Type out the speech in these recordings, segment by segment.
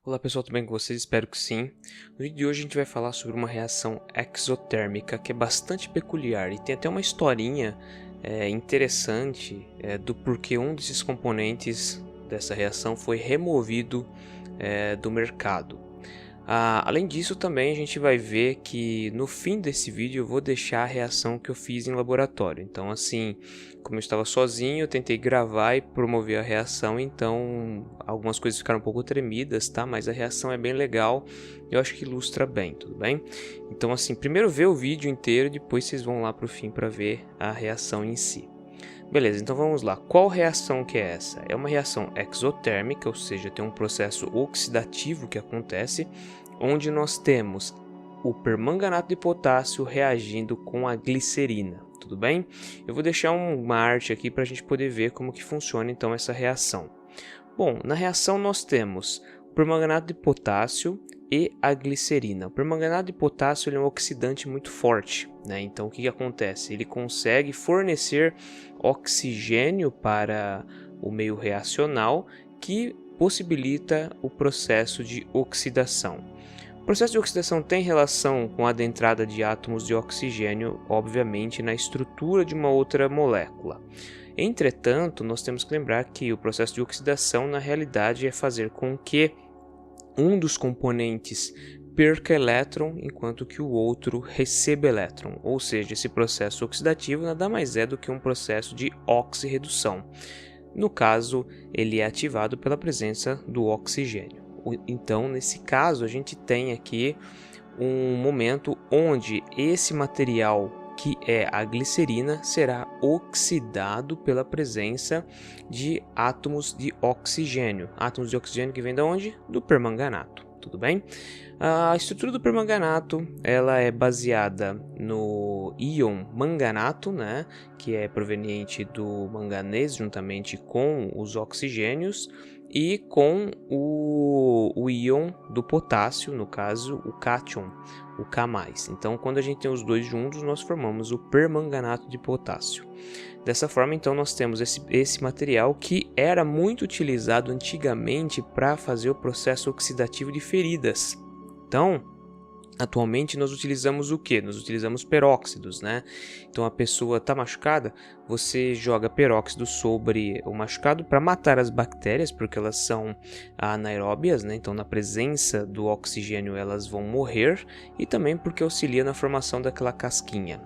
Olá pessoal, tudo bem com vocês? Espero que sim. No vídeo de hoje a gente vai falar sobre uma reação exotérmica que é bastante peculiar e tem até uma historinha interessante do porquê um desses componentes dessa reação foi removido do mercado. Além disso, também a gente vai ver que no fim desse vídeo eu vou deixar a reação que eu fiz em laboratório. Então, assim, como eu estava sozinho, eu tentei gravar e promover a reação, então algumas coisas ficaram um pouco tremidas, tá? Mas a reação é bem legal, eu acho que ilustra bem, tudo bem? Então, assim, primeiro vê o vídeo inteiro, depois vocês vão lá pro fim para ver a reação em si. Beleza, então vamos lá. Qual reação que é essa? É uma reação exotérmica, ou seja, tem um processo oxidativo que acontece, onde nós temos o permanganato de potássio reagindo com a glicerina, tudo bem? Eu vou deixar uma arte aqui para a gente poder ver como que funciona então essa reação. Bom, na reação nós temos o permanganato de potássio e a glicerina. O permanganato de potássio é um oxidante muito forte, né? Então o que acontece? Ele consegue fornecer oxigênio para o meio reacional que possibilita o processo de oxidação. O processo de oxidação tem relação com a entrada de átomos de oxigênio, obviamente, na estrutura de uma outra molécula. Entretanto, nós temos que lembrar que o processo de oxidação, na realidade, é fazer com que um dos componentes perca elétron, enquanto que o outro receba elétron. Ou seja, esse processo oxidativo nada mais é do que um processo de oxirredução. No caso, ele é ativado pela presença do oxigênio. Então, nesse caso, a gente tem aqui um momento onde esse material, que é a glicerina, será oxidado pela presença de átomos de oxigênio. Átomos de oxigênio que vem de onde? Do permanganato, tudo bem? A estrutura do permanganato ela é baseada no íon manganato, né, que é proveniente do manganês juntamente com os oxigênios, e com o íon do potássio, no caso o cátion, o K+. Então, quando a gente tem os dois juntos, nós formamos o permanganato de potássio. Dessa forma, então, nós temos esse material que era muito utilizado antigamente para fazer o processo oxidativo de feridas. Então, atualmente nós utilizamos o que? Nós utilizamos peróxidos, né? Então a pessoa está machucada, você joga peróxido sobre o machucado para matar as bactérias, porque elas são anaeróbias, né? Então na presença do oxigênio elas vão morrer, e também porque auxilia na formação daquela casquinha.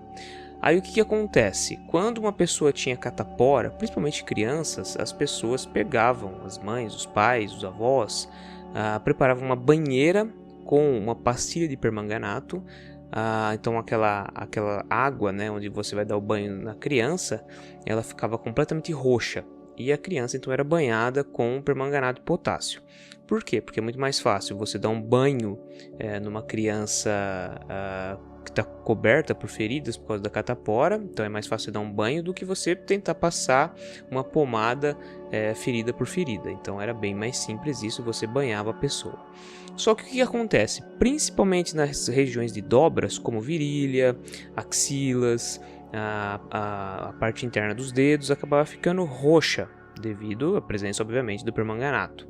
Aí o que acontece? Quando uma pessoa tinha catapora, principalmente crianças, as pessoas pegavam, as mães, os pais, os avós, preparavam uma banheira com uma pastilha de permanganato. Então aquela água, né, onde você vai dar o banho na criança, ela ficava completamente roxa, e a criança então era banhada com permanganato de potássio. Por quê? Porque é muito mais fácil você dar um banho numa criança que está coberta por feridas por causa da catapora, então é mais fácil dar um banho do que você tentar passar uma pomada ferida por ferida. Então era bem mais simples isso, você banhava a pessoa. Só que o que acontece? Principalmente nas regiões de dobras, como virilha, axilas, a parte interna dos dedos acabava ficando roxa, devido à presença, obviamente, do permanganato.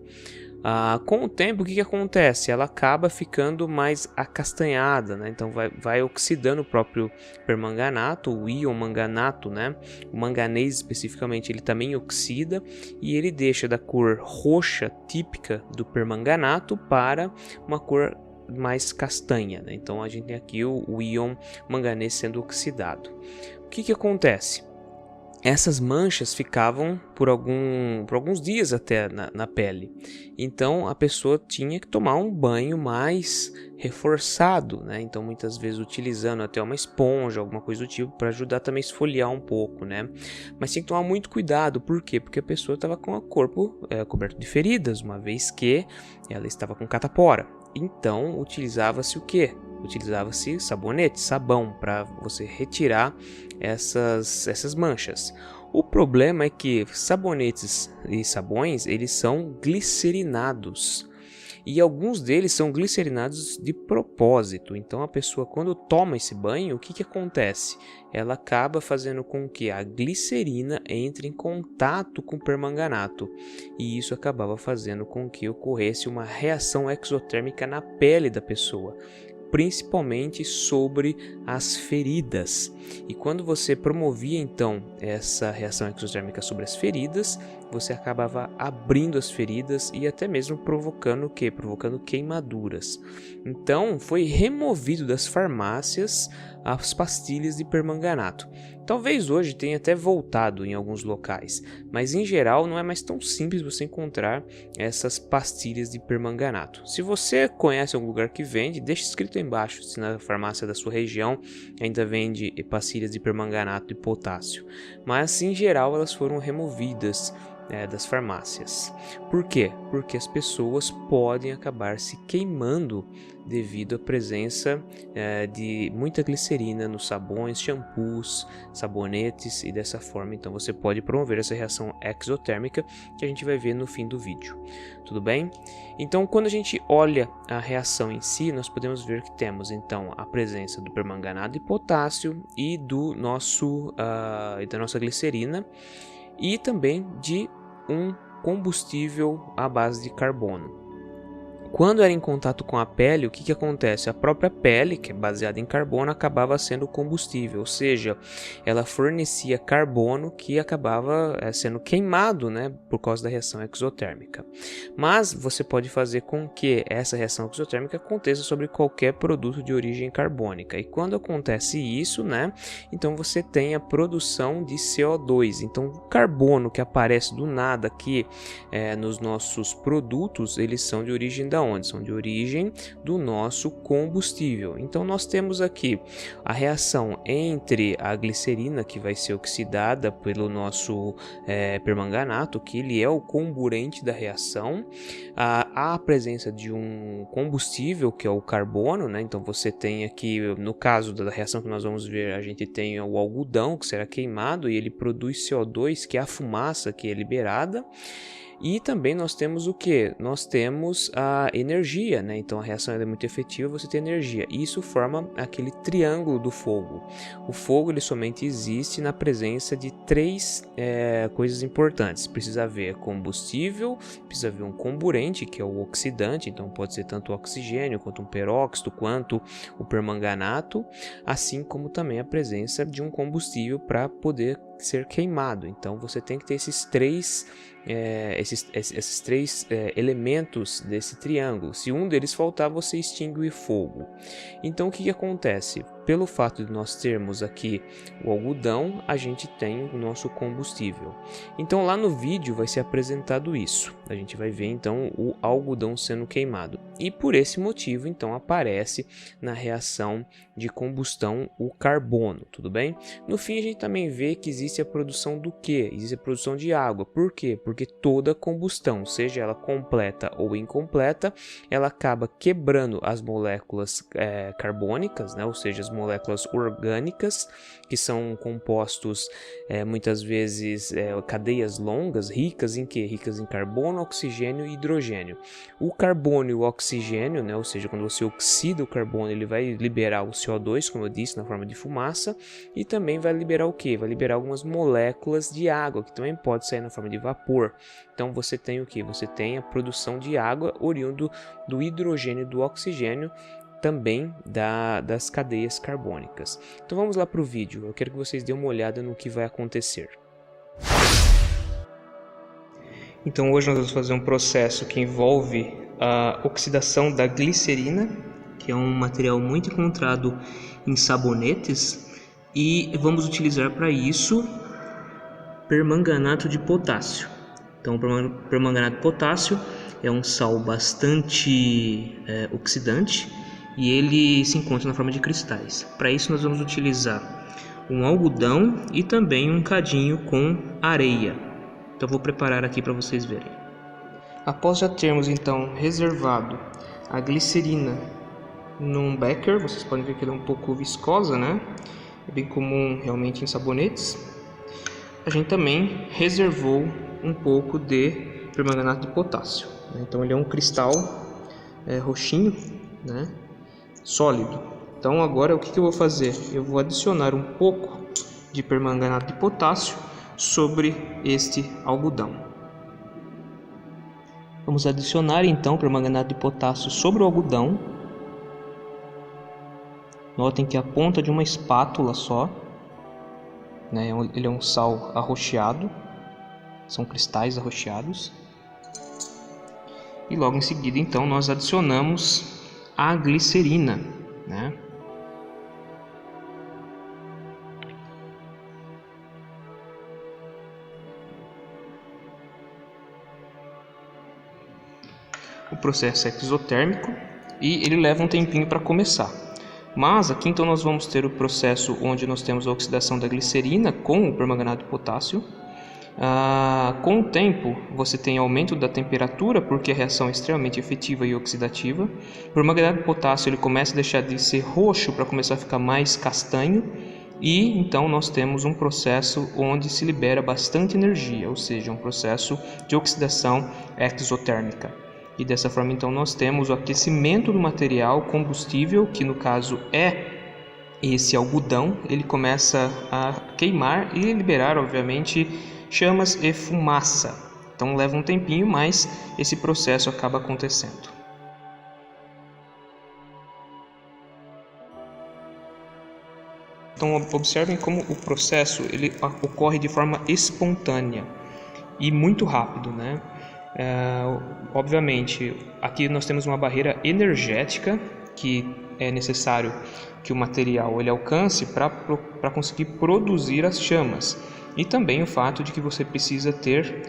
Com o tempo, o que acontece? Ela acaba ficando mais acastanhada, né? Então vai oxidando o próprio permanganato, o íon manganato, né? O manganês especificamente, ele também oxida, e ele deixa da cor roxa típica do permanganato para uma cor mais castanha, né? Então a gente tem aqui o íon manganês sendo oxidado. O que acontece? Essas manchas ficavam por alguns dias até na pele. Então a pessoa tinha que tomar um banho mais reforçado, né? Então muitas vezes utilizando até uma esponja, alguma coisa do tipo, para ajudar também a esfoliar um pouco, né? Mas tinha que tomar muito cuidado, por quê? Porque a pessoa estava com o corpo coberto de feridas, uma vez que ela estava com catapora. Então utilizava-se o quê? Utilizava-se sabonete, sabão, para você retirar essas manchas. O problema é que sabonetes e sabões, eles são glicerinados. E alguns deles são glicerinados de propósito. Então a pessoa, quando toma esse banho, o que acontece? Ela acaba fazendo com que a glicerina entre em contato com o permanganato. E isso acabava fazendo com que ocorresse uma reação exotérmica na pele da pessoa, principalmente sobre as feridas. E quando você promovia então essa reação exotérmica sobre as feridas, você acabava abrindo as feridas e até mesmo provocando o quê? Provocando queimaduras. Então foi removido das farmácias as pastilhas de permanganato. Talvez hoje tenha até voltado em alguns locais, mas em geral não é mais tão simples você encontrar essas pastilhas de permanganato. Se você conhece algum lugar que vende, deixa escrito aí embaixo se na farmácia da sua região ainda vende pastilhas de permanganato de potássio. Mas em geral elas foram removidas das farmácias. Por quê? Porque as pessoas podem acabar se queimando devido à presença de muita glicerina nos sabões, shampoos, sabonetes, e dessa forma então você pode promover essa reação exotérmica que a gente vai ver no fim do vídeo. Tudo bem? Então quando a gente olha a reação em si, nós podemos ver que temos então a presença do permanganato de potássio e da nossa glicerina, e também de um combustível à base de carbono. Quando era em contato com a pele, o que acontece? A própria pele, que é baseada em carbono, acabava sendo combustível, ou seja, ela fornecia carbono que acabava sendo queimado, né, por causa da reação exotérmica. Mas você pode fazer com que essa reação exotérmica aconteça sobre qualquer produto de origem carbônica. E quando acontece isso, né, então você tem a produção de CO2. Então o carbono que aparece do nada aqui nos nossos produtos, eles são de origem da onde? São de origem do nosso combustível. Então nós temos aqui a reação entre a glicerina, que vai ser oxidada pelo nosso permanganato, que ele é o comburente da reação, a presença de um combustível, que é o carbono, né? Então você tem aqui, no caso da reação que nós vamos ver, a gente tem o algodão que será queimado e ele produz CO2, que é a fumaça que é liberada. E também nós temos o que? Nós temos a energia, né? Então a reação é muito efetiva, você tem energia. E isso forma aquele triângulo do fogo. O fogo ele somente existe na presença de três coisas importantes. Precisa haver combustível, precisa haver um comburente, que é o oxidante. Então pode ser tanto o oxigênio, quanto um peróxido, quanto o permanganato. Assim como também a presença de um combustível para poder ser queimado. Então você tem que ter esses três elementos desse triângulo. Se um deles faltar, você extingue o fogo. Então o que acontece? Pelo fato de nós termos aqui o algodão, a gente tem o nosso combustível. Então lá no vídeo vai ser apresentado isso. A gente vai ver então o algodão sendo queimado. E por esse motivo então aparece na reação de combustão o carbono, tudo bem? No fim a gente também vê que existe a produção do quê? Existe a produção de água. Por quê? Porque toda combustão, seja ela completa ou incompleta, ela acaba quebrando as moléculas carbônicas, né? Ou seja, as moléculas orgânicas, que são compostos muitas vezes cadeias longas, ricas em quê? Ricas em carbono, oxigênio e hidrogênio. O carbono e o oxigênio, né? Ou seja, quando você oxida o carbono, ele vai liberar o CO2, como eu disse, na forma de fumaça, e também vai liberar o quê? Vai liberar algumas moléculas de água, que também pode sair na forma de vapor. Então você tem o quê? Você tem a produção de água oriundo do hidrogênio e do oxigênio, também das cadeias carbônicas. Então vamos lá para o vídeo, eu quero que vocês dêem uma olhada no que vai acontecer. Então hoje nós vamos fazer um processo que envolve a oxidação da glicerina, que é um material muito encontrado em sabonetes, e vamos utilizar para isso permanganato de potássio. Então o permanganato de potássio é um sal bastante oxidante, e ele se encontra na forma de cristais. Para isso nós vamos utilizar um algodão e também um cadinho com areia. Então vou preparar aqui para vocês verem. Após já termos então reservado a glicerina num becker, vocês podem ver que ela é um pouco viscosa, né? É bem comum realmente em sabonetes. A gente também reservou um pouco de permanganato de potássio. Então ele é um cristal roxinho, né, sólido. Então agora o que eu vou fazer? Eu vou adicionar um pouco de permanganato de potássio sobre este algodão. Vamos adicionar então permanganato de potássio sobre o algodão. Notem que a ponta de uma espátula só, né, ele é um sal arroxeado, são cristais arroxeados. E logo em seguida então nós adicionamos a glicerina, né? O processo é exotérmico e ele leva um tempinho para começar. Mas aqui então nós vamos ter o processo onde nós temos a oxidação da glicerina com o permanganato de potássio. Com o tempo você tem aumento da temperatura porque a reação é extremamente efetiva e oxidativa. O permanganato de potássio ele começa a deixar de ser roxo para começar a ficar mais castanho. E então nós temos um processo onde se libera bastante energia, ou seja, um processo de oxidação exotérmica. E dessa forma então nós temos o aquecimento do material combustível, que no caso é esse algodão. Ele começa a queimar e liberar obviamente chamas e fumaça. Então leva um tempinho, mas esse processo acaba acontecendo. Então observem como o processo ele ocorre de forma espontânea e muito rápido, né? Obviamente, aqui nós temos uma barreira energética que é necessário que o material ele alcance para conseguir produzir as chamas. E também o fato de que você precisa ter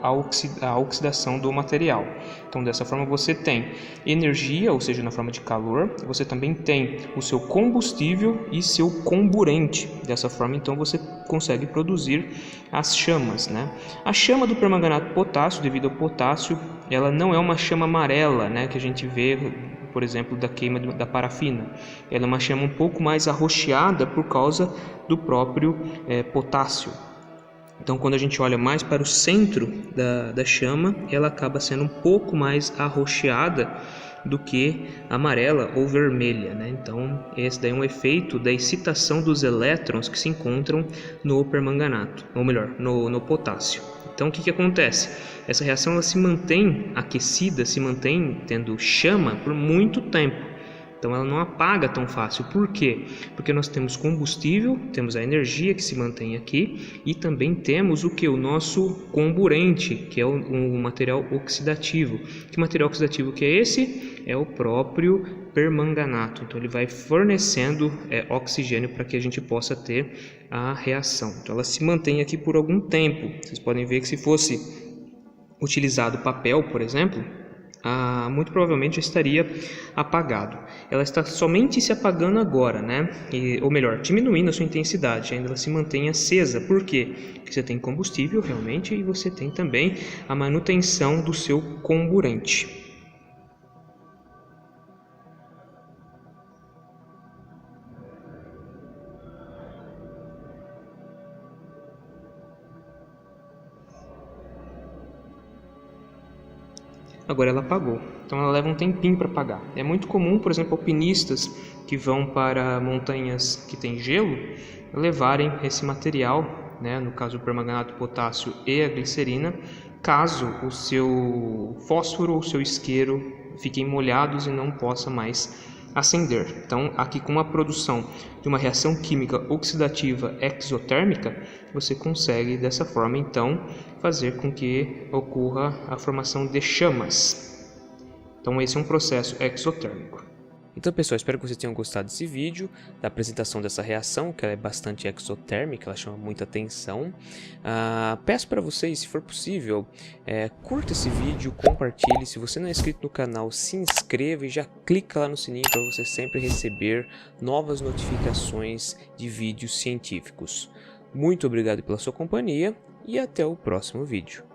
a oxidação do material. Então, dessa forma, você tem energia, ou seja, na forma de calor. Você também tem o seu combustível e seu comburente. Dessa forma, então, você consegue produzir as chamas, né? A chama do permanganato de potássio, devido ao potássio, ela não é uma chama amarela, né, que a gente vê, por exemplo, da queima da parafina. Ela é uma chama um pouco mais arroxeada por causa do próprio potássio. Então, quando a gente olha mais para o centro da chama, ela acaba sendo um pouco mais arroxeada do que amarela ou vermelha, né? Então, esse daí é um efeito da excitação dos elétrons que se encontram no permanganato, ou melhor, no potássio. Então, o que acontece? Essa reação ela se mantém aquecida, se mantém tendo chama por muito tempo. Então ela não apaga tão fácil. Por quê? Porque nós temos combustível, temos a energia que se mantém aqui e também temos o que? O nosso comburente, que é o material oxidativo. Que material oxidativo que é esse? É o próprio permanganato. Então ele vai fornecendo oxigênio para que a gente possa ter a reação. Então ela se mantém aqui por algum tempo. Vocês podem ver que se fosse utilizado papel, por exemplo, muito provavelmente já estaria apagado. Ela está somente se apagando agora, né? Ou melhor, diminuindo a sua intensidade. Ainda ela se mantém acesa. Por quê? Porque você tem combustível realmente e você tem também a manutenção do seu comburente. Agora ela apagou, então ela leva um tempinho para apagar. É muito comum, por exemplo, alpinistas que vão para montanhas que tem gelo levarem esse material, né, no caso o permanganato de potássio e a glicerina, caso o seu fósforo ou o seu isqueiro fiquem molhados e não possa mais acender. Então, aqui com a produção de uma reação química oxidativa exotérmica, você consegue dessa forma então fazer com que ocorra a formação de chamas. Então, esse é um processo exotérmico. Então, pessoal, espero que vocês tenham gostado desse vídeo, da apresentação dessa reação, que ela é bastante exotérmica, ela chama muita atenção. Peço para vocês, se for possível, curta esse vídeo, compartilhe. Se você não é inscrito no canal, se inscreva e já clica lá no sininho para você sempre receber novas notificações de vídeos científicos. Muito obrigado pela sua companhia e até o próximo vídeo.